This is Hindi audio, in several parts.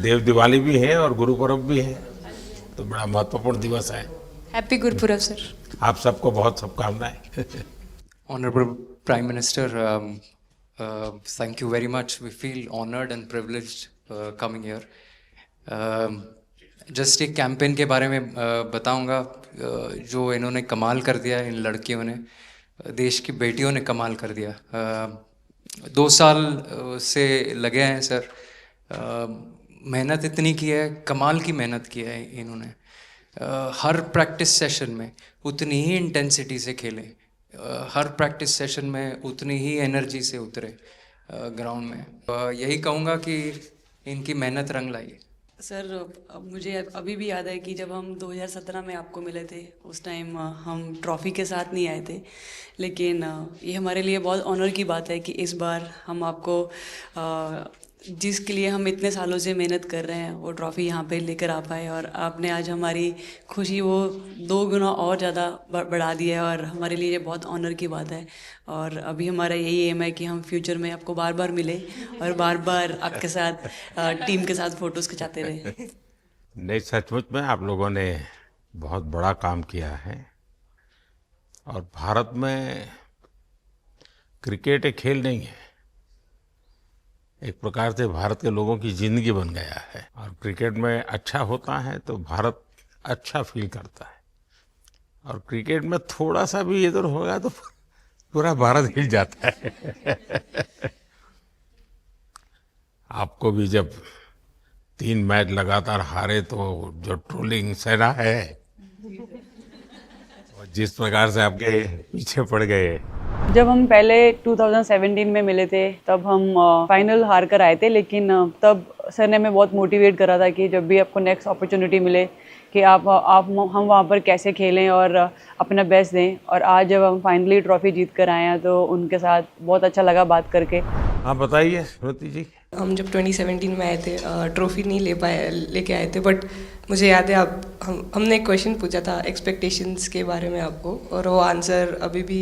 देव दिवाली भी है और गुरु पर्व भी है, तो बड़ा महत्वपूर्ण दिवस है। Happy Gurpurab sir. आप सबको बहुत शुभकामनाएं। Honorable Prime Minister, thank you very much. We feel honored and privileged coming here. Just एक कैंपेन के बारे में बताऊंगा जो इन्होंने कमाल कर दिया, इन लड़कियों ने, देश की बेटियों ने कमाल कर दिया। 2 साल से लगे हैं सर, मेहनत इतनी की है, कमाल की मेहनत की है इन्होंने। हर प्रैक्टिस सेशन में उतनी ही इंटेंसिटी से खेले, हर प्रैक्टिस सेशन में उतनी ही एनर्जी से उतरे ग्राउंड में। यही कहूँगा कि इनकी मेहनत रंग लाई। सर अब मुझे अभी भी याद है कि जब हम 2017 में आपको मिले थे, उस टाइम हम ट्रॉफ़ी के साथ नहीं आए थे, लेकिन ये हमारे लिए बहुत ऑनर की बात है कि इस बार हम आपको जिसके लिए हम इतने सालों से मेहनत कर रहे हैं वो ट्रॉफ़ी यहाँ पे लेकर आ पाए, और आपने आज हमारी खुशी वो 2 गुना और ज़्यादा बढ़ा दी है, और हमारे लिए ये बहुत ऑनर की बात है। और अभी हमारा यही एम है कि हम फ्यूचर में आपको बार बार मिले और बार बार आपके साथ टीम के साथ फ़ोटोज़ खिंचाते रहे। नहीं, सचमुच में आप लोगों ने बहुत बड़ा काम किया है, और भारत में क्रिकेट एक खेल नहीं है, एक प्रकार से भारत के लोगों की जिंदगी बन गया है। और क्रिकेट में अच्छा होता है तो भारत अच्छा फील करता है, और क्रिकेट में थोड़ा सा भी इधर होगा तो पूरा भारत हिल जाता है। आपको भी जब 3 मैच लगातार हारे तो जो ट्रोलिंग सहना है, और जिस प्रकार से आपके पीछे पड़ गए। जब हम पहले 2017 में मिले थे तब हम फाइनल हार कर आए थे, लेकिन तब सर ने हमें बहुत मोटिवेट करा था कि जब भी आपको नेक्स्ट अपॉर्चुनिटी मिले कि हम वहाँ पर कैसे खेलें और अपना बेस्ट दें। और आज जब हम फाइनली ट्रॉफ़ी जीत कर आए हैं तो उनके साथ बहुत अच्छा लगा बात करके। हाँ बताइए स्मृति जी। हम जब 2017 में आए थे, ट्रॉफ़ी नहीं लेके आए थे, बट मुझे याद है हमने एक क्वेश्चन पूछा था एक्सपेक्टेशंस के बारे में आपको, और वो आंसर अभी भी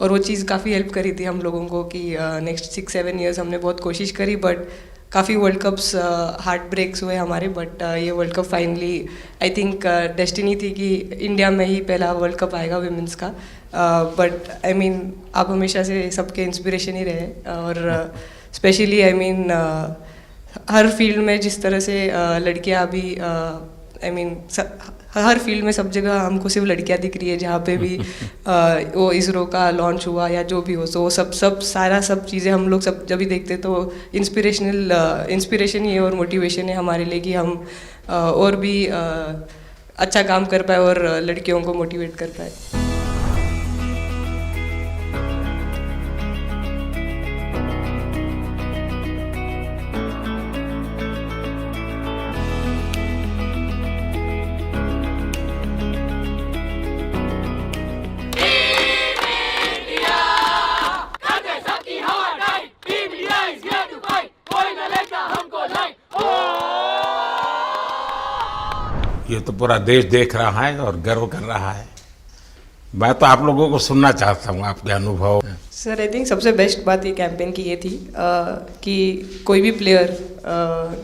और वो चीज़ काफ़ी हेल्प करी थी हम लोगों को कि नेक्स्ट 6-7 ईयर्स हमने बहुत कोशिश करी, बट काफ़ी वर्ल्ड कप्स हार्ट ब्रेक्स हुए हमारे, बट ये world cup finally I think destiny थी कि इंडिया में ही पहला वर्ल्ड कप आएगा विमेंस का। बट आई मीन आप हमेशा से सबके इंस्पिरेशन ही रहे, और specially I mean her field में जिस तरह से लड़कियां अभी आई मीन हर फील्ड में सब जगह हमको सिर्फ लड़कियां दिख रही है, जहाँ पे भी वो इसरो का लॉन्च हुआ या जो भी हो, तो वो सब चीज़ें हम लोग सब जब भी देखते तो इंस्पिरेशन ही है और मोटिवेशन है हमारे लिए कि हम और भी अच्छा काम कर पाए और लड़कियों को मोटिवेट कर पाए। ये तो पूरा देश देख रहा है और गर्व कर रहा है। मैं तो आप लोगों को सुनना चाहता हूँ, आपके अनुभव। सर आई थिंक सबसे बेस्ट बात ये कैंपेन की ये थी कि कोई भी प्लेयर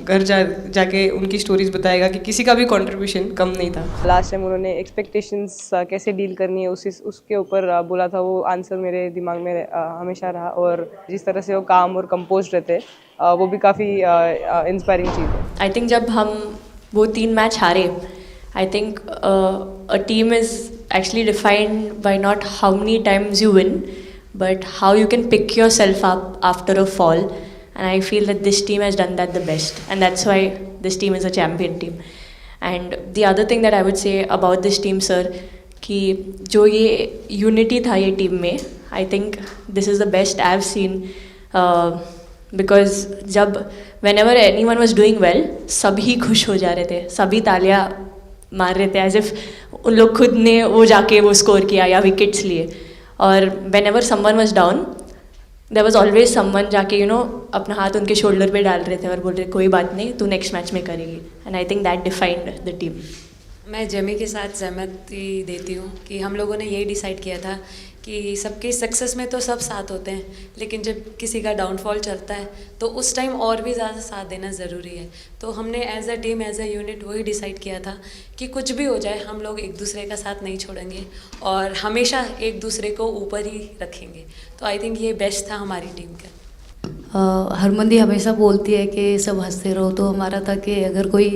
घर जाके उनकी स्टोरीज बताएगा कि किसी का भी कंट्रीब्यूशन कम नहीं था। लास्ट टाइम उन्होंने एक्सपेक्टेशंस कैसे डील करनी है उसके ऊपर बोला था, वो आंसर मेरे दिमाग में हमेशा रहा, और जिस तरह से वो काम और कंपोज रहते वो भी काफ़ी इंस्पायरिंग चीज़ है। आई थिंक जब हम वो 3 मैच हारे, I think a team is actually defined by not how many times you win, but how you can pick yourself up after a fall. And I feel that this team has done that the best, and that's why this team is a champion team. And the other thing that I would say about this team, sir, कि जो ये unity था ये team में, I think this is the best I've seen, because जब whenever anyone was doing well, सभी खुश हो जा रहे थे, सभी तालियां मार रहे थे, एज इफ उन लोग खुद ने वो जाके वो स्कोर किया या विकेट्स लिए। और whenever someone was down, there was always someone जाके अपना हाथ उनके शोल्डर पे डाल रहे थे और बोल रहे कोई बात नहीं, तू नेक्स्ट मैच में करेगी। And I think that defined the team. मैं जेमी के साथ सहमति देती हूँ कि हम लोगों ने यही डिसाइड किया था कि सबकी सक्सेस में तो सब साथ होते हैं, लेकिन जब किसी का डाउनफॉल चलता है तो उस टाइम और भी ज़्यादा साथ देना ज़रूरी है। तो हमने as a team, as a unit वही डिसाइड किया था कि कुछ भी हो जाए हम लोग एक दूसरे का साथ नहीं छोड़ेंगे और हमेशा एक दूसरे को ऊपर ही रखेंगे। तो आई थिंक ये बेस्ट था हमारी टीम का। हरमंदी हमेशा बोलती है कि सब हंसते रहो, तो हमारा था कि अगर कोई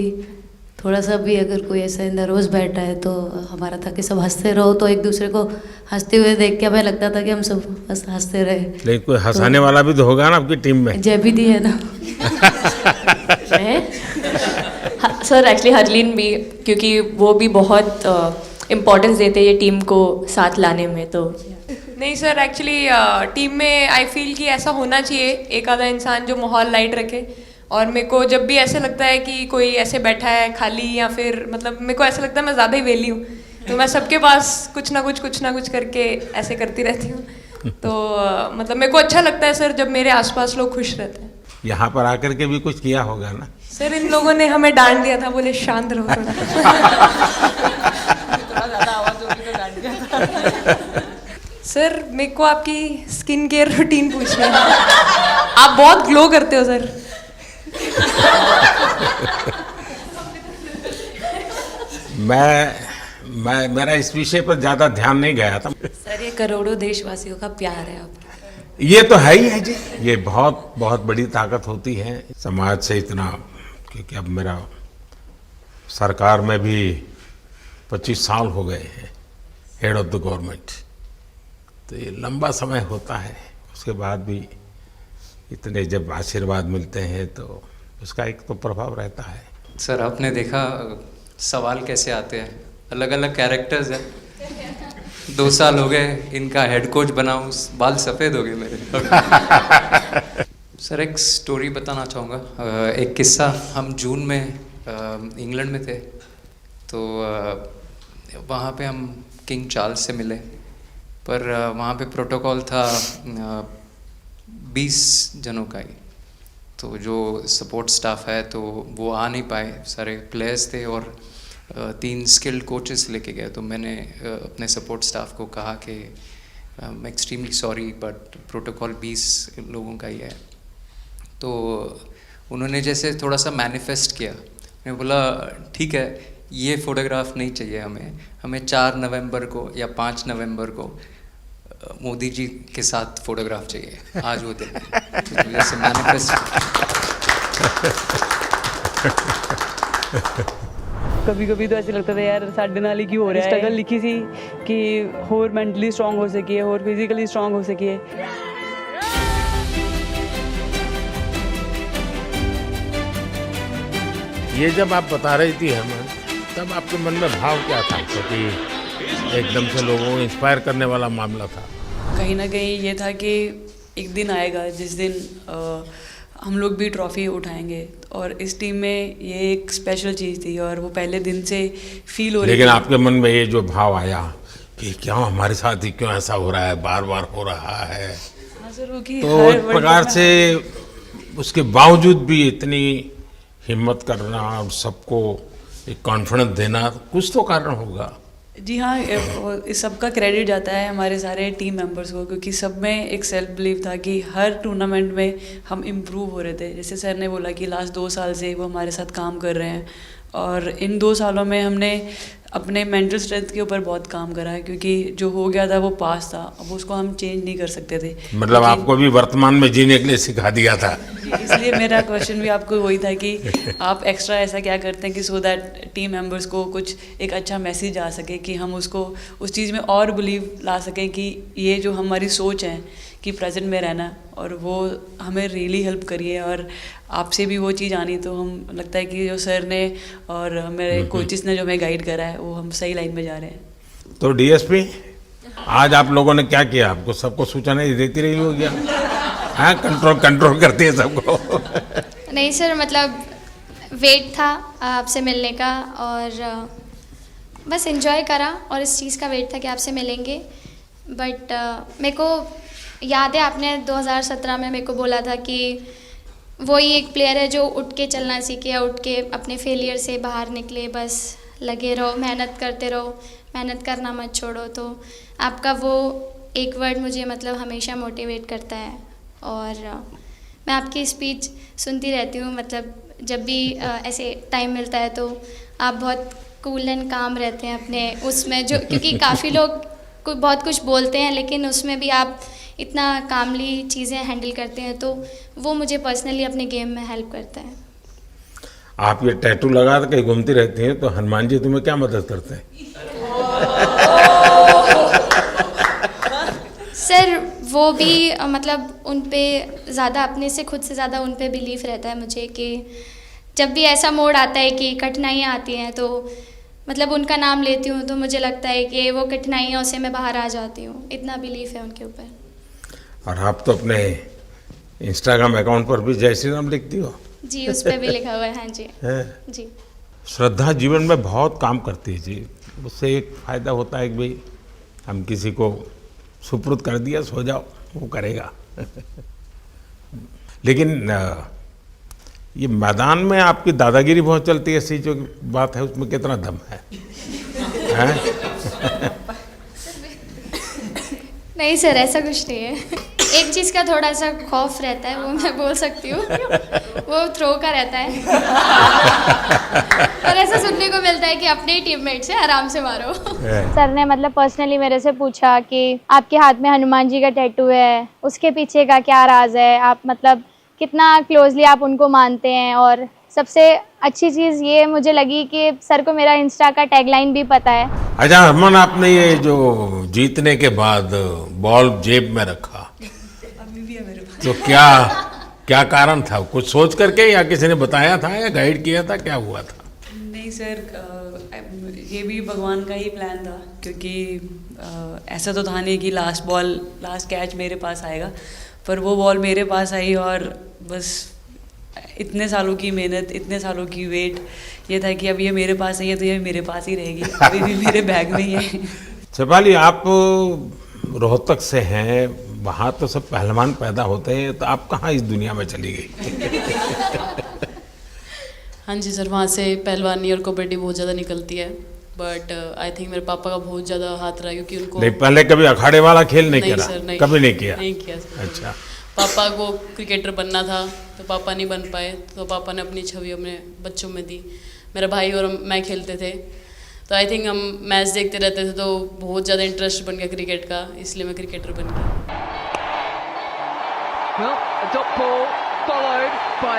थोड़ा सा भी अगर कोई ऐसा नर्वस बैठा है तो हमारा था कि सब हंसते रहो, तो एक दूसरे को हंसते हुए देख के हमें लगता था कि हम सब बस हंसते रहे। लेकिन कोई हंसाने वाला भी तो होगा ना आपकी टीम में? जैविदी है ना। सर एक्चुअली हरलीन भी, क्योंकि वो भी बहुत इम्पोर्टेंस देते हैं ये टीम को साथ लाने में। तो नहीं सर, एक्चुअली टीम में आई फील कि ऐसा होना चाहिए एक आधा इंसान जो माहौल लाइट रखे। और मेरे को जब भी ऐसे लगता है कि कोई ऐसे बैठा है खाली, या फिर मतलब मेरे को ऐसा लगता है मैं ज़्यादा ही वेली हूँ, तो मैं सबके पास कुछ ना कुछ करके ऐसे करती रहती हूँ। तो मतलब मेरे को अच्छा लगता है सर जब मेरे आसपास लोग खुश रहते हैं। यहाँ पर आकर के भी कुछ किया होगा ना? सर इन लोगों ने हमें डांट दिया था, बोले शांत रहो थोड़ा। सर मेरे को आपकी स्किन केयर रूटीन पूछनी है। आप बहुत ग्लो करते हो सर। मेरा इस विषय पर ज्यादा ध्यान नहीं गया था। सर ये करोड़ों देशवासियों का प्यार है आप। ये तो है ही है जी, ये बहुत बहुत बड़ी ताकत होती है समाज से इतना। क्योंकि अब मेरा सरकार में भी 25 साल हो गए हैं हेड ऑफ द गवर्नमेंट, तो ये लंबा समय होता है। उसके बाद भी इतने जब आशीर्वाद मिलते हैं तो उसका एक तो प्रभाव रहता है। सर आपने देखा सवाल कैसे आते हैं, अलग अलग कैरेक्टर्स हैं। 2 साल हो गए इनका हेड कोच बनाऊं, बाल सफ़ेद हो गए मेरे। सर एक स्टोरी बताना चाहूँगा, एक किस्सा। हम जून में इंग्लैंड में थे, तो वहाँ पे हम किंग चार्ल्स से मिले, पर वहाँ पे प्रोटोकॉल था 20 जनों का ही। तो जो सपोर्ट स्टाफ है तो वो आ नहीं पाए, सारे प्लेयर्स थे और 3 स्किल्ड कोचेस लेके गए। तो मैंने अपने सपोर्ट स्टाफ को कहा कि I am extremely sorry but protocol 20 लोगों का ही है। तो उन्होंने जैसे थोड़ा सा मैनिफेस्ट किया, मैं बोला ठीक है ये फ़ोटोग्राफ नहीं चाहिए हमें 4 नवंबर को या 5 नवंबर को मोदी जी के साथ फोटोग्राफ चाहिए, आज वो दिन। तो जैसे मैनिफेस्ट। कभी कभी तो ऐसे लगता था यार साढ़े नाल ही क्यों हो रहा है। स्ट्रगल लिखी थी कि होर मेंटली स्ट्रॉन्ग हो सकिए, होर फिजिकली स्ट्रॉन्ग हो सकिए। ये जब आप बता रही थी हेमंत, तब आपके मन में भाव क्या था? क्योंकि एकदम से लोगों को इंस्पायर करने वाला मामला था। कहीं ना कहीं ये था कि एक दिन आएगा जिस दिन हम लोग भी ट्रॉफी उठाएंगे, और इस टीम में ये एक स्पेशल चीज़ थी और वो पहले दिन से फील हो रही थी। लेकिन आपके मन में ये जो भाव आया कि क्यों हमारे साथ ही क्यों ऐसा हो रहा है, बार बार हो रहा है, हाँ सर, वो कि तो एक प्रकार से उसके बावजूद भी इतनी हिम्मत करना और सबको एक कॉन्फिडेंस देना, कुछ तो कारण होगा। जी हाँ, इस सब का क्रेडिट जाता है हमारे सारे टीम मेंबर्स को, क्योंकि सब में एक सेल्फ बिलीव था कि हर टूर्नामेंट में हम इम्प्रूव हो रहे थे। जैसे सर ने बोला कि लास्ट 2 साल से वो हमारे साथ काम कर रहे हैं, और इन 2 सालों में हमने अपने मेंटल स्ट्रेंथ के ऊपर बहुत काम करा है, क्योंकि जो हो गया था वो पास था, अब उसको हम चेंज नहीं कर सकते थे। मतलब आपको भी वर्तमान में जीने के लिए सिखा दिया था। इसलिए मेरा क्वेश्चन भी आपको वही था कि आप एक्स्ट्रा ऐसा क्या करते हैं कि सो दैट टीम मेंबर्स को कुछ एक अच्छा मैसेज आ सके, कि हम उसको उस चीज़ में और बिलीव ला सकें कि ये जो हमारी सोच है कि प्रेजेंट में रहना, और वो हमें रियली हेल्प करिए। और आपसे भी वो चीज़ आनी, तो हम लगता है कि जो सर ने और मेरे कोचेस ने जो हमें गाइड करा है वो हम सही लाइन में जा रहे हैं। तो डीएसपी, आज आप लोगों ने क्या किया? आपको सबको सूचना देती रही हो गया? हाँ, कंट्रोल करती है सबको। नहीं सर, मतलब वेट था आपसे मिलने का, और बस एंजॉय करा, और इस चीज़ का वेट था कि आपसे मिलेंगे। बट मेरे को याद है आपने 2017 में मेरे को बोला था कि वही एक प्लेयर है जो उठ के चलना सीखे, या उठ के अपने फेलियर से बाहर निकले, बस लगे रहो, मेहनत करते रहो, मेहनत करना मत छोड़ो। तो आपका वो एक वर्ड मुझे मतलब हमेशा मोटिवेट करता है और मैं आपकी स्पीच सुनती रहती हूँ, मतलब जब भी ऐसे टाइम मिलता है तो आप बहुत कूल एंड काम रहते हैं अपने उसमें, जो क्योंकि काफ़ी लोग बहुत कुछ बोलते हैं लेकिन उसमें भी आप इतना कामली चीज़ें हैंडल करते हैं, तो वो मुझे पर्सनली अपने गेम में हेल्प करता है। आप ये टैटू लगा के कहीं घूमती रहती हैं, तो हनुमान जी तुम्हें क्या मदद करते हैं? सर वो भी मतलब उन पे ज़्यादा अपने से खुद से ज़्यादा उन पे बिलीफ रहता है मुझे कि जब भी ऐसा मोड़ आता है कि कठिनाइयाँ आती हैं तो मतलब उनका नाम लेती हूँ तो मुझे लगता है कि वो कठिनाइयों से मैं बाहर आ जाती हूँ, इतना बिलीफ है उनके ऊपर। और आप तो अपने इंस्टाग्राम अकाउंट पर भी जय श्री राम लिखती हो? जी, उस पर भी लिखा हुआ है। हाँ जी जी। श्रद्धा जीवन में बहुत काम करती है जी। उससे एक फ़ायदा होता है कि भाई हम किसी को सुपुर्द कर दिया, सो जाओ, वो करेगा। लेकिन ये मैदान में आपकी दादागिरी बहुत चलती है, ऐसी जो बात है उसमें कितना दम है? नहीं सर, ऐसा कुछ नहीं है। एक चीज़ का थोड़ा सा खौफ रहता है, वो मैं बोल सकती हूँ, वो थ्रो का रहता है। और ऐसा सुनने को मिलता है कि अपने ही टीममेट से आराम से मारो। सर ने मतलब पर्सनली मेरे से पूछा कि आपके हाथ में हनुमान जी का टैटू है, उसके पीछे का क्या राज है, आप मतलब कितना क्लोजली आप उनको मानते हैं। और सबसे अच्छी चीज़ ये मुझे लगी कि सर को मेरा इंस्टा का टैगलाइन भी पता है। अच्छा हरमन, आपने ये जो जीतने के बाद बॉल जेब में रखा, अभी भी है मेरे पास। तो क्या कारण था? कुछ सोच करके या किसी ने बताया था या गाइड किया था, क्या हुआ था? नहीं सर, ये भी भगवान का ही प्लान था, क्योंकि ऐसा तो था नहीं कि लास्ट कैच मेरे पास आएगा, पर वो बॉल मेरे पास आई और बस इतने सालों की मेहनत, इतने सालों की वेट, ये था कि अब ये मेरे पास आई है तो ये मेरे पास ही रहेगी, अभी भी मेरे बैग में ही है। शेफाली, आप रोहतक से हैं, वहाँ तो सब पहलवान पैदा होते हैं, तो आप कहाँ इस दुनिया में चली गई? हाँ जी सर, वहाँ से पहलवानी और कबड्डी बहुत ज़्यादा निकलती है, बट आई थिंक मेरे पापा का बहुत ज़्यादा हाथ रहा, क्योंकि उनको नहीं, पहले कभी अखाड़े वाला खेल नहीं किया? सर, नहीं, कभी नहीं किया? नहीं किया सर। अच्छा। पापा को क्रिकेटर बनना था तो पापा नहीं बन पाए, तो पापा ने अपनी छवि अपने बच्चों में दी। मेरा भाई और मैं खेलते थे, तो आई थिंक हम मैच देखते रहते थे, तो बहुत ज़्यादा इंटरेस्ट बन गया क्रिकेट का, इसलिए मैं क्रिकेटर बन गया।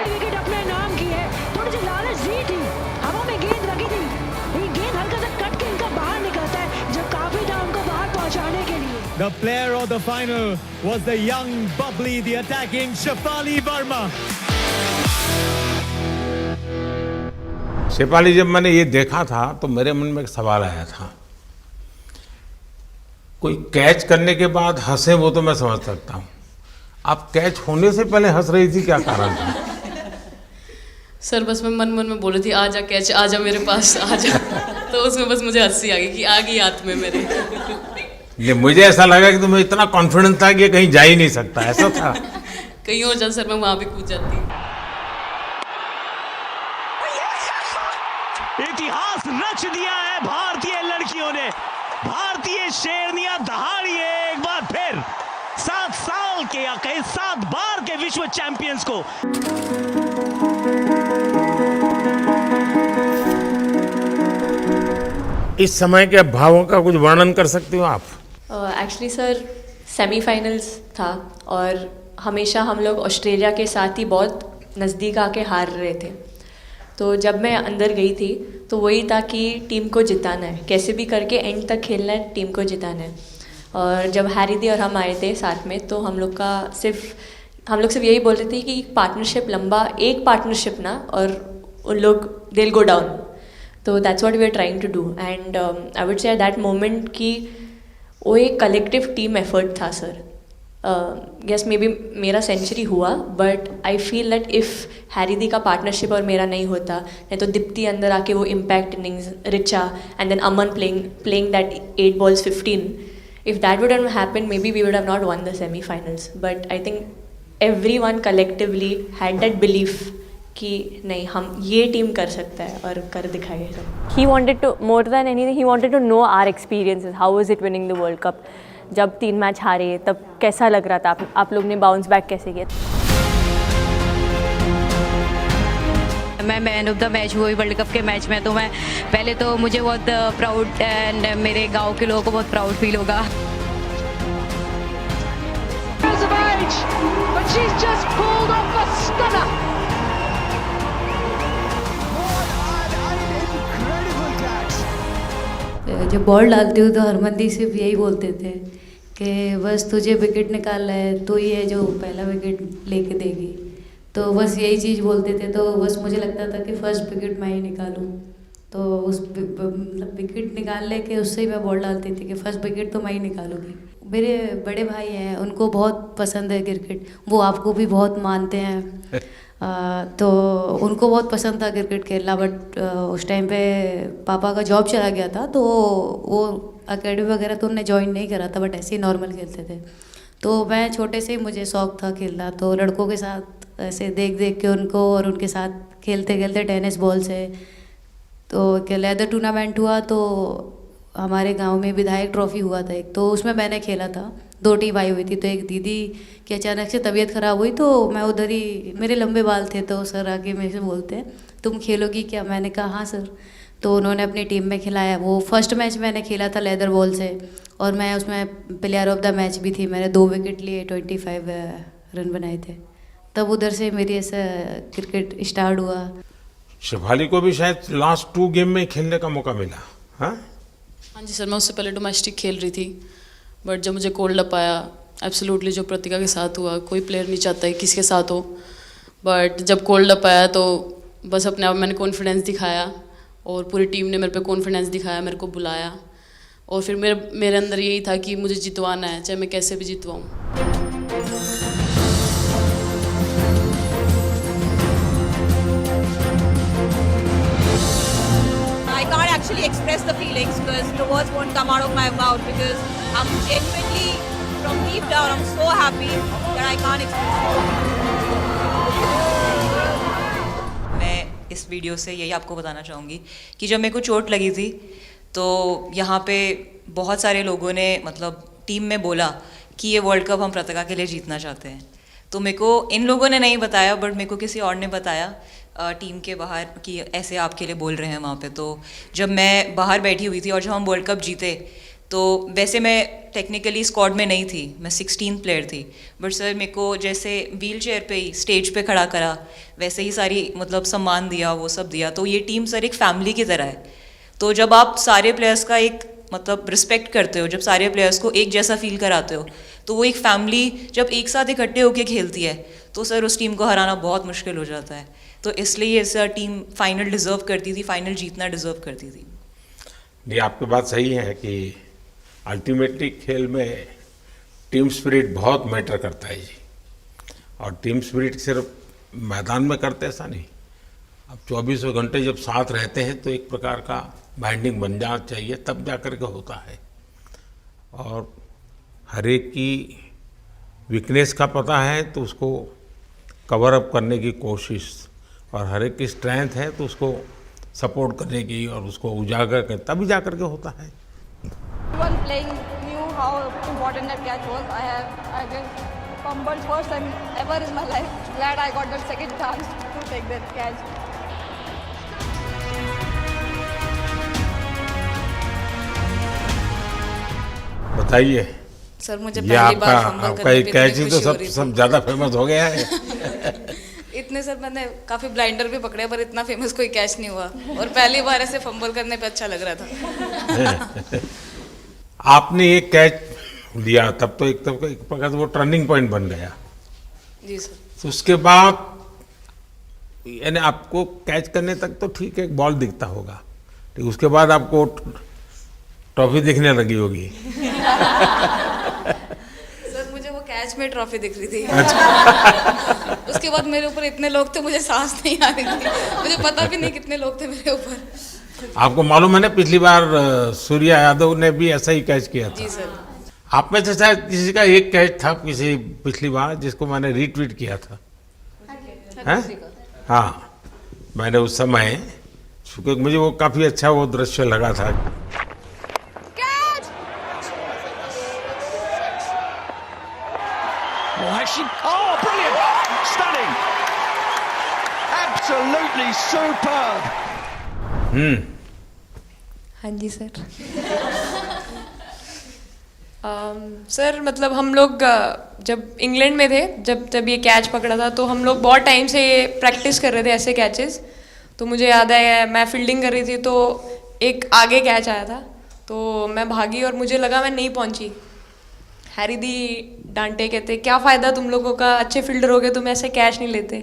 विकेट अपने नाम की है, थोड़ी सी लालच दी थी, हवा में गेंद लगी थी, ये गेंद हल्का सा कट के इनका बाहर निकलता है, जो काफी था उनको बाहर पहुंचाने के लिए। The player of the final was the young, bubbly, the attacking Shefali Verma. Shefali, जब मैंने ये देखा था तो मेरे मन में एक सवाल आया था। कोई कैच करने के बाद हंसे वो तो मैं समझ सकता हूँ, आप कैच होने से पहले हंस रही थी, क्या कारण था? सर बस मैं मन में बोल रही थी, आजा कैच, आजा मेरे पास, आजा। तो उसमें बस मुझे हंसी आ गई कि आ गई हाथ में मेरे। ये मुझे ऐसा लगा कि तुम्हें इतना कॉन्फिडेंस था कि ये कहीं जा ही नहीं सकता, ऐसा था? कहीं और जा सर, मैं वहाँ भी कूद जाती। इतिहास रच दिया है भारतीय लड़कियों ने, भारतीय शेरनियां दहाड़ी है एक बार फिर 7 साल के या कहीं 7 बार के विश्व चैंपियंस को। इस समय के भावों का कुछ वर्णन कर सकते हो आप? एक्चुअली सर सेमीफाइनल्स था और हमेशा हम लोग ऑस्ट्रेलिया के साथ ही बहुत नज़दीक आके हार रहे थे, तो जब मैं अंदर गई थी तो वही था कि टीम को जिताना है, कैसे भी करके एंड तक खेलना है, टीम को जिताना है। और जब हैरी दी और हम आए थे साथ में, तो हम लोग सिर्फ यही बोल रहे थे कि पार्टनरशिप लंबा, एक पार्टनरशिप ना, और उन लोग दे विल गो डाउन, तो that's what we are trying to do. And I would say at that moment कि वो एक कलेक्टिव टीम एफर्ट था सर। यस मे बी मेरा सेंचुरी हुआ, but I feel that if Harry di का पार्टनरशिप और मेरा नहीं होता, नहीं तो दीप्ति अंदर आके वो impact innings, Richa and then Aman playing that 8 balls 15, if that would have happened, maybe we would have not won the semi-finals. But I think everyone collectively had that belief कि नहीं, हम ये टीम कर सकता है और कर दिखाएगा। He wanted to, more than anything, he wanted to know our experiences. How was it winning the World Cup? जब 3 मैच हारे तब कैसा लग रहा था? आप लोग ने बाउंस बैक कैसे किया? मैं मैन ऑफ द मैच हुई वर्ल्ड कप के मैच में, तो मैं पहले तो मुझे बहुत प्राउड एंड मेरे गांव के लोगों को बहुत प्राउड फील होगा। जब बॉल डालती हूँ तो हरमंदी सिर्फ यही बोलते थे कि बस तुझे विकेट निकालना है, तो ही है जो पहला विकेट लेके देगी। तो बस यही चीज़ बोलते थे, तो बस मुझे लगता था कि फर्स्ट विकेट मैं ही निकालूं। तो उस मतलब विकेट निकालने के उससे ही मैं बॉल डालती थी कि फर्स्ट विकेट तो मैं ही निकालूंगी। मेरे बड़े भाई हैं, उनको बहुत पसंद है क्रिकेट, वो आपको भी बहुत मानते हैं। तो उनको बहुत पसंद था क्रिकेट खेलना, बट उस टाइम पे पापा का जॉब चला गया था, तो वो एकेडमी वगैरह तो उन्होंने ज्वाइन नहीं करा था, बट ऐसे ही नॉर्मल खेलते थे। तो मैं छोटे से ही मुझे शौक़ था खेलना, तो लड़कों के साथ ऐसे देख देख के उनको और उनके साथ खेलते खेलते टेनिस बॉल से तो लेदर टूर्नामेंट हुआ, तो हमारे गांव में विधायक ट्रॉफी हुआ था एक, तो उसमें मैंने खेला था। 2 टीम आई हुई थी, तो एक दीदी की अचानक से तबीयत ख़राब हुई, तो मैं उधर ही, मेरे लंबे बाल थे, तो सर आके मेरे से बोलते हैं तुम खेलोगी क्या? मैंने कहा हाँ सर। तो उन्होंने अपनी टीम में खिलाया। वो फर्स्ट मैच मैंने खेला था लेदर बॉल से, और मैं उसमें प्लेयर ऑफ द मैच भी थी। मैंने 2 विकेट लिए, 25 रन बनाए थे। तब उधर से मेरी ऐसा क्रिकेट स्टार्ट हुआ। शेफाली को भी शायद लास्ट 2 गेम में खेलने का मौका मिला। हाँ जी सर, मैं उससे पहले डोमेस्टिक खेल रही थी, बट जब मुझे कोल्ड अप आया, एब्सोल्युटली जो प्रतिका के साथ हुआ, कोई प्लेयर नहीं चाहता है किसके साथ हो, बट जब कोल्ड अप आया तो बस अपने आप मैंने कॉन्फिडेंस दिखाया, और पूरी टीम ने मेरे पे कॉन्फिडेंस दिखाया, मेरे को बुलाया, और फिर मेरे अंदर यही था कि मुझे जितवाना है, चाहे मैं कैसे भी जितवाऊँ। Actually express the feelings because the words won't come out of my mouth because I'm genuinely from deep down I'm so happy that I can't express it. मैं इस वीडियो से यही आपको बताना चाहूँगी कि जब मेरे को चोट लगी थी तो यहाँ पे बहुत सारे लोगों ने मतलब टीम में बोला कि ये वर्ल्ड कप हम प्रतिका के लिए जीतना चाहते हैं। तो मेरे को इन लोगों ने नहीं बताया, बट मेरे को किसी और ने बताया टीम के बाहर कि ऐसे आपके लिए बोल रहे हैं वहाँ पे। तो जब मैं बाहर बैठी हुई थी और जब हम वर्ल्ड कप जीते, तो वैसे मैं टेक्निकली स्क्वाड में नहीं थी, मैं 16 प्लेयर थी, बट सर मेरे को जैसे व्हील चेयर पे ही स्टेज पे खड़ा करा, वैसे ही सारी मतलब सम्मान दिया, वो सब दिया। तो ये टीम सर एक फैमिली की तरह है। तो जब आप सारे प्लेयर्स का एक मतलब रिस्पेक्ट करते हो, जब सारे प्लेयर्स को एक जैसा फील कराते हो, तो वो एक फैमिली जब एक साथ इकट्ठे होकर खेलती है, तो सर उस टीम को हराना बहुत मुश्किल हो जाता है। तो इसलिए सर टीम फाइनल डिज़र्व करती थी, फाइनल जीतना डिज़र्व करती थी। ये आपकी बात सही है कि अल्टीमेटली खेल में टीम स्पिरिट बहुत मैटर करता है जी। और टीम स्पिरिट सिर्फ मैदान में करते ऐसा नहीं, अब 24 घंटे जब साथ रहते हैं तो एक प्रकार का बाइंडिंग बन जाना चाहिए, तब जा कर के होता है। और हर एक की वीकनेस का पता है तो उसको कवर अप करने की कोशिश, और हर एक की स्ट्रेंथ है तो उसको सपोर्ट करने की और उसको उजागर कर, तभी जा कर के होता है। Everyone playing knew how important that catch was. I just fumbled first time ever in my life. Glad I got that second chance to take that catch. बताइए सर, मुझे ये पहली बार फंबल आपका करने एक पे कैच इतनी ही तो खुशी हो रही सब थी। ज़्यादा फेमस हो गया है। इतने सर मैंने काफ़ी ब्लाइंडर भी पकड़े, पर इतना फेमस कोई कैच नहीं हुआ, और पहली बार ऐसे फंबल करने पे अच्छा लग रहा था। आपने एक कैच लिया तब तो एक प्रकार से वो टर्निंग पॉइंट बन गया जी सर। तो उसके बाद यानी आपको कैच करने तक तो ठीक है, बॉल दिखता होगा, ठीक, उसके बाद आपको ट्रॉफी दिखने लगी होगी। सर मुझे वो कैच में ट्रॉफी दिख रही थी। अच्छा। उसके बाद मेरे ऊपर इतने लोग थे, मुझे सांस नहीं आ रही थी, मुझे पता भी नहीं कितने लोग थे मेरे ऊपर। आपको मालूम है ना, पिछली बार सूर्या यादव ने भी ऐसा ही कैच किया था। जी सर। आप में से शायद किसी का एक कैच था किसी पिछली बार जिसको मैंने रीट्वीट किया था, हैं? हाँ, मैंने उस समय, क्योंकि मुझे वो काफ़ी अच्छा वो दृश्य लगा था। Superb. हाँ जी सर। सर मतलब हम लोग जब इंग्लैंड में थे, जब ये कैच पकड़ा था, तो हम लोग बहुत टाइम से ये प्रैक्टिस कर रहे थे ऐसे कैचेस। तो मुझे याद है मैं फील्डिंग कर रही थी तो एक आगे कैच आया था, तो मैं भागी और मुझे लगा मैं नहीं पहुंची। हैरी दी डांटे, कहते क्या फ़ायदा तुम लोगों का, अच्छे फील्डर हो गए तुम ऐसे कैच नहीं लेते।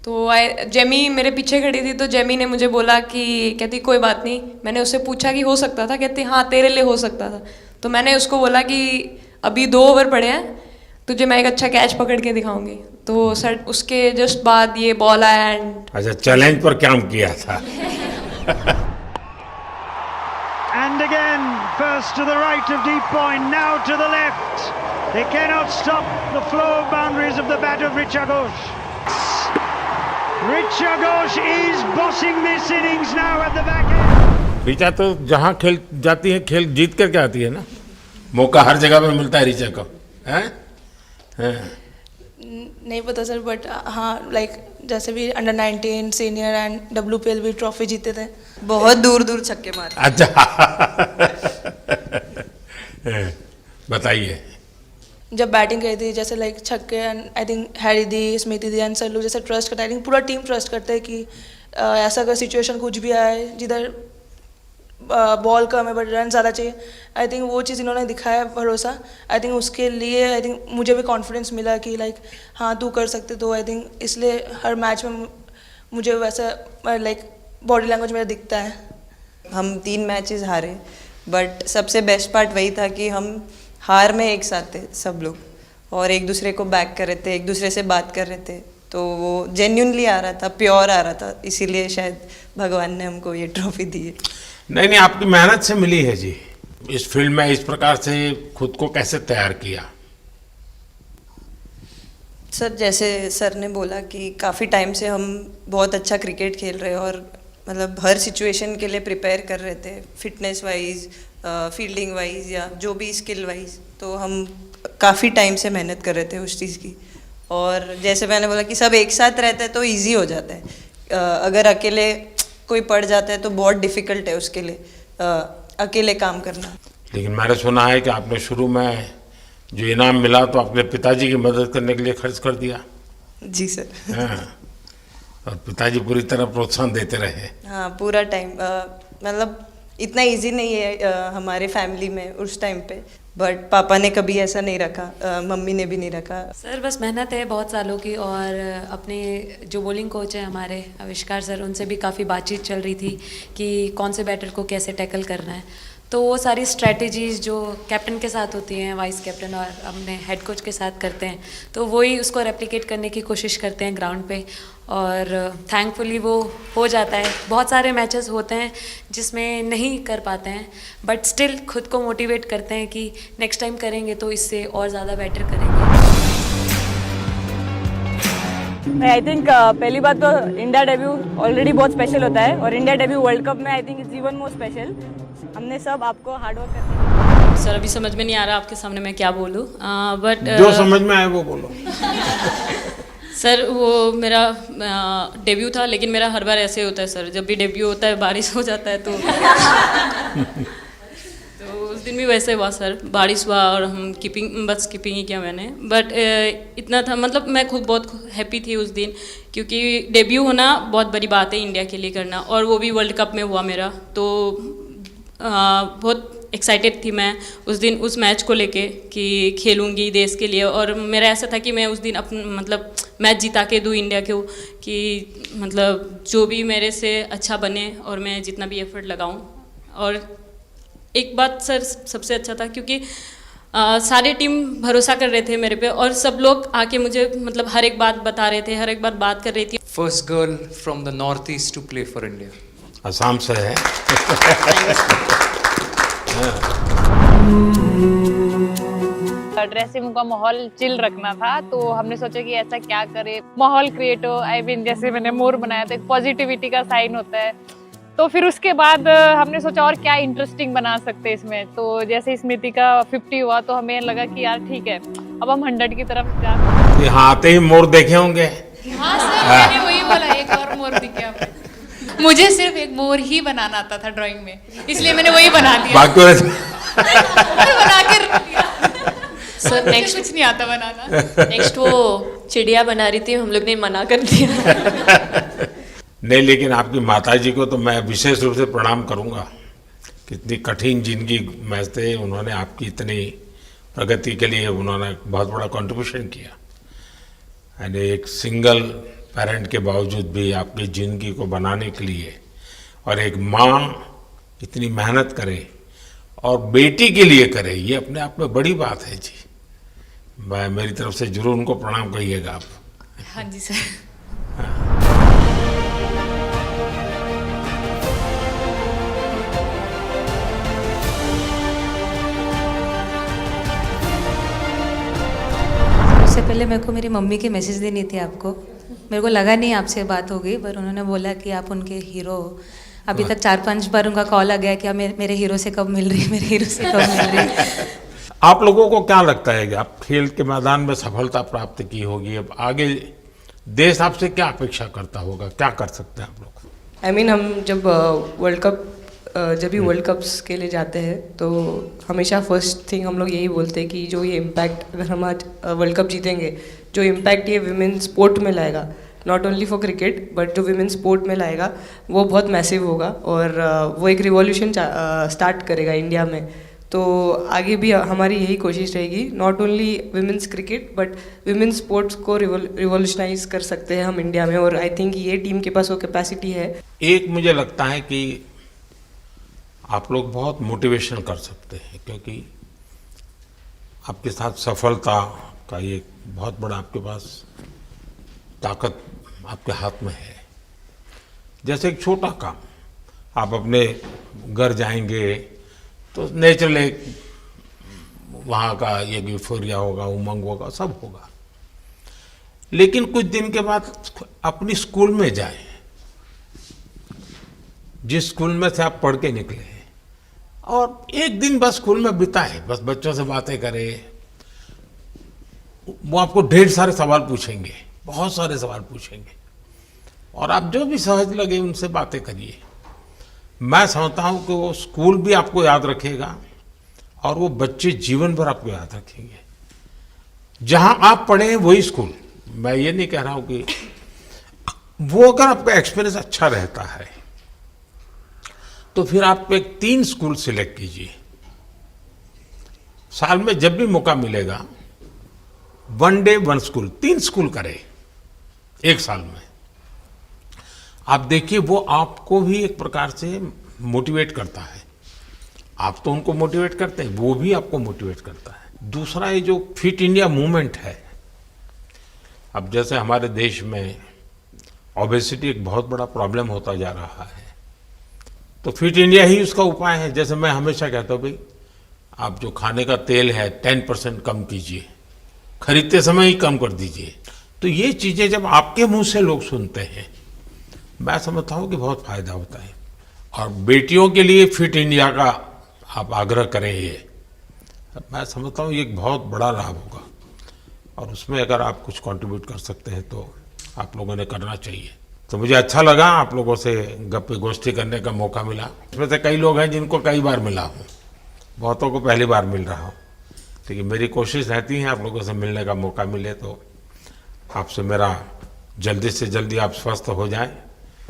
तो जेमी मेरे पीछे खड़ी थी, तो जेमी ने मुझे बोला कि कहती कोई बात नहीं। मैंने उससे पूछा कि हो सकता था, कहती हाँ तेरे लिए हो सकता था। तो मैंने उसको बोला कि अभी 2 ओवर पड़े हैं, तुझे मैं एक अच्छा कैच पकड़ के दिखाऊंगी। तो सर उसके जस्ट बाद ये बॉल आया एंड अच्छा, चैलेंज पर काम किया था। And again, first to the right of deep point, now to the left. They cannot stop the flow of boundaries of the bat of Richa Ghosh. Richa Ghosh is bossing this innings now at the back end. Richa तो जहाँ खेल जाती है खेल जीत करके आती है ना, मौका हर जगह पे मिलता है ऋचा को, हैं? नहीं पता सर, बट हाँ लाइक जैसे भी अंडर 19 सीनियर एंड WPL भी ट्रॉफी जीते थे, बहुत दूर दूर छक्के मारे। अच्छा बताइए। जब बैटिंग करी थी जैसे लाइक छक्के, and I think Harry the, Smiti the and sir लोग जैसे ट्रस्ट करते हैं, आई थिंक पूरा टीम ट्रस्ट करते हैं कि ऐसा कोई सिचुएशन कुछ भी आए जिधर बॉल कम है बट रन ज़्यादा चाहिए। आई थिंक वो चीज़ इन्होंने दिखाया भरोसा। आई थिंक उसके लिए आई थिंक मुझे भी कॉन्फिडेंस मिला कि लाइक हाँ तू कर सकते। तो आई थिंक इसलिए हर मैच में मुझे वैसा लाइक बॉडी लैंग्वेज मेरा दिखता है। हम 3 मैचेस हारे, बट सबसे बेस्ट पार्ट वही था कि हम हार में एक साथ थे सब लोग, और एक दूसरे को बैक कर रहे थे, एक दूसरे से बात कर रहे थे। तो वो जेन्युइनली आ रहा था, प्योर आ रहा था, इसीलिए शायद भगवान ने हमको ये ट्रॉफी दी है। नहीं, आपकी मेहनत से मिली है जी। इस फील्ड में इस प्रकार से खुद को कैसे तैयार किया? सर जैसे सर ने बोला कि काफ़ी टाइम से हम बहुत अच्छा क्रिकेट खेल रहे हैं, और मतलब हर सिचुएशन के लिए प्रिपेयर कर रहे थे, फिटनेस वाइज, फील्डिंग वाइज या जो भी स्किल वाइज। तो हम काफ़ी टाइम से मेहनत कर रहे थे उस चीज़ की। और जैसे मैंने बोला कि सब एक साथ रहते हैं तो इजी हो जाता है। अगर अकेले कोई पड़ जाता है तो बहुत डिफ़िकल्ट है उसके लिए अकेले काम करना। लेकिन मैंने सुना है कि आपने शुरू में जो इनाम मिला तो अपने पिताजी की मदद करने के लिए खर्च कर दिया। जी सर। हाँ, और पिताजी पूरी तरह प्रोत्साहन देते रहे। हाँ, पूरा टाइम मतलब इतना इजी नहीं है हमारे फैमिली में उस टाइम पे, बट पापा ने कभी ऐसा नहीं रखा, मम्मी ने भी नहीं रखा। सर बस मेहनत है बहुत सालों की, और अपने जो बॉलिंग कोच हैं हमारे आविष्कार सर, उनसे भी काफ़ी बातचीत चल रही थी कि कौन से बैटर को कैसे टैकल करना है। तो वो सारी स्ट्रेटजीज़ जो कैप्टन के साथ होती हैं, वाइस कैप्टन और अपने हेड कोच के साथ करते हैं, तो वही उसको रेप्लिकेट करने की कोशिश करते हैं ग्राउंड पे, और थैंकफुली वो हो जाता है। बहुत सारे मैचेस होते हैं जिसमें नहीं कर पाते हैं, बट स्टिल खुद को मोटिवेट करते हैं कि नेक्स्ट टाइम करेंगे तो इससे और ज़्यादा बेटर करेंगे। आई थिंक पहली बात तो इंडिया डेब्यू ऑलरेडी बहुत स्पेशल होता है, और इंडिया डेब्यू वर्ल्ड कप में I think it's even more special. हमने सब आपको हार्डवर्क करके। सर अभी समझ में नहीं आ रहा आपके सामने मैं क्या बोलूँ, बट जो समझ में आए वो बोलो। सर वो मेरा डेब्यू था, लेकिन मेरा हर बार ऐसे होता है सर, जब भी डेब्यू होता है बारिश हो जाता है तो उस दिन भी वैसे हुआ सर, बारिश हुआ और हम बस कीपिंग ही किया मैंने। बट इतना था, मतलब मैं खुद बहुत हैप्पी थी उस दिन, क्योंकि डेब्यू होना बहुत बड़ी बात है इंडिया के लिए करना, और वो भी वर्ल्ड कप में हुआ मेरा। तो बहुत एक्साइटेड थी मैं उस दिन उस मैच को लेके कि खेलूँगी देश के लिए, और मेरा ऐसा था कि मैं उस दिन मतलब मैच जिता के दूँ इंडिया को, कि मतलब जो भी मेरे से अच्छा बने और मैं जितना भी एफर्ट लगाऊँ। और एक बात सर सबसे अच्छा था, क्योंकि सारी टीम भरोसा कर रहे थे मेरे पे, और सब लोग आके मुझे मतलब हर एक बात बता रहे थे, हर एक बात कर रही थी। First girl from the north east to play for India. Assam से है। ड्रेसिंग का माहौल चिल रखना था, तो हमने सोचा कि ऐसा क्या करे माहौल क्रिएट हो। आई मीन जैसे मैंने मोर बनाया था, एक पॉजिटिविटी का साइन होता है। तो फिर उसके बाद हमने सोचा और क्या इंटरेस्टिंग बना सकते हैं इसमें। तो जैसे स्मृति का 50 हुआ तो हमें लगा कि यार ठीक है, अब हम 100 की तरफ जा। यहाँ आते ही मोर देखे होंगे। हाँ सर, मैंने वही बोला, एक और मोर दिखे आपको। मुझे सिर्फ एक मोर ही बनाना आता था ड्राइंग में, इसलिए मैंने वही बना दिया बाकी और बना के रख दिया। सर नेक्स्ट कुछ नहीं आता बनाना। नेक्स्ट वो चिड़िया बना रही थी, हम लोग ने मना कर दिया। नहीं, लेकिन आपकी माताजी को तो मैं विशेष रूप से प्रणाम करूंगा। कितनी कठिन जिंदगी में से उन्होंने आपकी इतनी प्रगति के लिए उन्होंने बहुत बड़ा कंट्रीब्यूशन किया। यानी एक सिंगल पेरेंट के बावजूद भी आपकी ज़िंदगी को बनाने के लिए, और एक माँ इतनी मेहनत करे और बेटी के लिए करे, ये अपने आप में बड़ी बात है जी। मैं मेरी तरफ से जरूर उनको प्रणाम कहिएगा आप। हाँ जी सर। उससे पहले मेरे को मेरी मम्मी की मैसेज देनी थी आपको। मेरे को लगा नहीं आपसे बात हो गई, पर उन्होंने बोला कि आप उनके हीरो हो। अभी तक 4-5 बार उनका कॉल आ गया कि आप मेरे हीरो से कब मिल रही है, मेरे हीरो से कब मिल रही है। आप लोगों को क्या लगता है कि आप खेल के मैदान में सफलता प्राप्त की होगी, अब आगे देश आपसे क्या अपेक्षा करता होगा, क्या कर सकते हैं आप लोग? I mean, हम जब वर्ल्ड कप जब भी वर्ल्ड कप्स के लिए जाते हैं तो हमेशा फर्स्ट थिंग हम लोग यही बोलते हैं कि जो ये इम्पैक्ट, अगर हम आज वर्ल्ड कप जीतेंगे, जो इम्पैक्ट ये विमेन स्पोर्ट में लाएगा, not only for cricket but जो विमेन स्पोर्ट में लाएगा, वो बहुत मैसिव होगा और वो एक रिवॉल्यूशन स्टार्ट करेगा इंडिया में। तो आगे भी हमारी यही कोशिश रहेगी, not only women's cricket but women sports को रिवॉल्यूशनाइज कर सकते हैं हम इंडिया में, और आई थिंक ये टीम के पास वो कैपेसिटी है। एक मुझे लगता है कि आप लोग बहुत मोटिवेशन कर सकते हैं, क्योंकि आपके साथ सफलता का ये बहुत बड़ा आपके पास ताकत आपके हाथ में है। जैसे एक छोटा काम, आप अपने घर जाएंगे तो नेचुरल एक वहाँ का ये यूफोरिया होगा, उमंग होगा, सब होगा। लेकिन कुछ दिन के बाद अपनी स्कूल में जाएं, जिस स्कूल में से आप पढ़ के निकले हैं, और एक दिन बस स्कूल में बिताए, बस बच्चों से बातें करें। वो आपको ढेर सारे सवाल पूछेंगे, बहुत सारे सवाल पूछेंगे, और आप जो भी सहज लगे उनसे बातें करिए। मैं समझता हूँ कि वो स्कूल भी आपको याद रखेगा और वो बच्चे जीवन भर आपको याद रखेंगे। जहाँ आप पढ़े वही स्कूल, मैं ये नहीं कह रहा हूँ कि वो अगर आपका एक्सपीरियंस अच्छा रहता है तो फिर आप एक 3 स्कूल सिलेक्ट कीजिए। साल में जब भी मौका मिलेगा 1 डे 1 स्कूल, 3 स्कूल करें एक साल में। आप देखिए वो आपको भी एक प्रकार से मोटिवेट करता है। आप तो उनको मोटिवेट करते हैं, वो भी आपको मोटिवेट करता है। दूसरा ये जो फिट इंडिया मूवमेंट है, अब जैसे हमारे देश में ओबेसिटी एक बहुत बड़ा प्रॉब्लम होता जा रहा है, तो फिट इंडिया ही उसका उपाय है। जैसे मैं हमेशा कहता हूँ भाई, आप जो खाने का तेल है 10% कम कीजिए, खरीदते समय ही कम कर दीजिए। तो ये चीज़ें जब आपके मुंह से लोग सुनते हैं, मैं समझता हूँ कि बहुत फायदा होता है। और बेटियों के लिए फिट इंडिया का आप आग्रह करें, ये मैं समझता हूँ ये एक बहुत बड़ा लाभ होगा, और उसमें अगर आप कुछ कंट्रीब्यूट कर सकते हैं तो आप लोगों ने करना चाहिए। तो मुझे अच्छा लगा आप लोगों से गप्पे गोष्ठी करने का मौका मिला। इसमें से कई लोग हैं जिनको कई बार मिला हूँ, बहुतों को पहली बार मिल रहा हूँ, लेकिन मेरी कोशिश रहती है आप लोगों से मिलने का मौका मिले तो आपसे मेरा जल्दी से जल्दी आप स्वस्थ हो जाएं।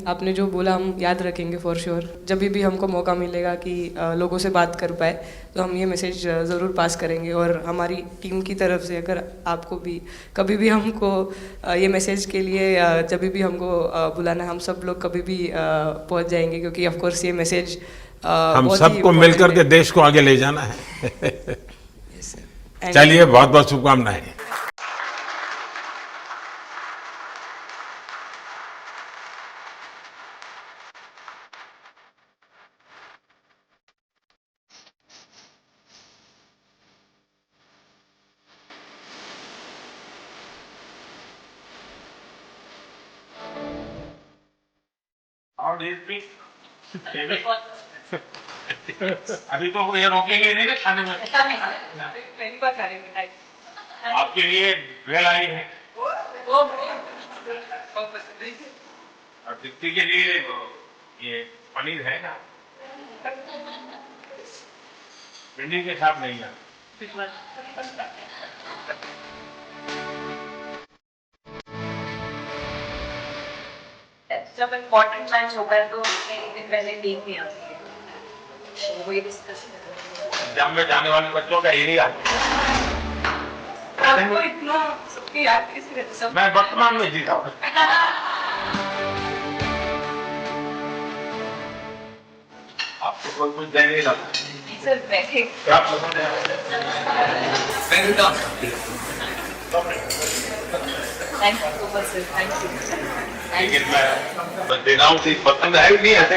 आपने जो बोला हम याद रखेंगे फॉर श्योर। जब भी हमको मौका मिलेगा कि लोगों से बात कर पाए तो हम ये मैसेज ज़रूर पास करेंगे, और हमारी टीम की तरफ से अगर आपको भी कभी भी हमको ये मैसेज के लिए जब भी हमको बुलाना, हम सब लोग कभी भी पहुंच जाएंगे, क्योंकि ऑफ कोर्स ये मैसेज हम सबको मिलकर के देश को आगे ले जाना है। चलिए, बहुत बहुत शुभकामनाएं। अभी तो ये रोकेंगे नहीं खाने में। आपके लिए वेल आई है, और दीप्ति के लिए ये पनीर है ना, भिंडी के साथ नहीं है। जब इम्पोर्टेंट मैच होता है तो एक दिन पहले टीम नहीं आती है, वही डिस्कशन जब में जाने वाले बच्चों का एरिया आपको इतना सबकी याद किसी ने सब मैं वर्तमान में जीता हूँ। आपको कोई कुछ दे नहीं लगा सर बैठे क्या पसंद है? Thank you so much sir, thank you. लेकिन मैं देना हूँ पसंद है नहीं ऐसे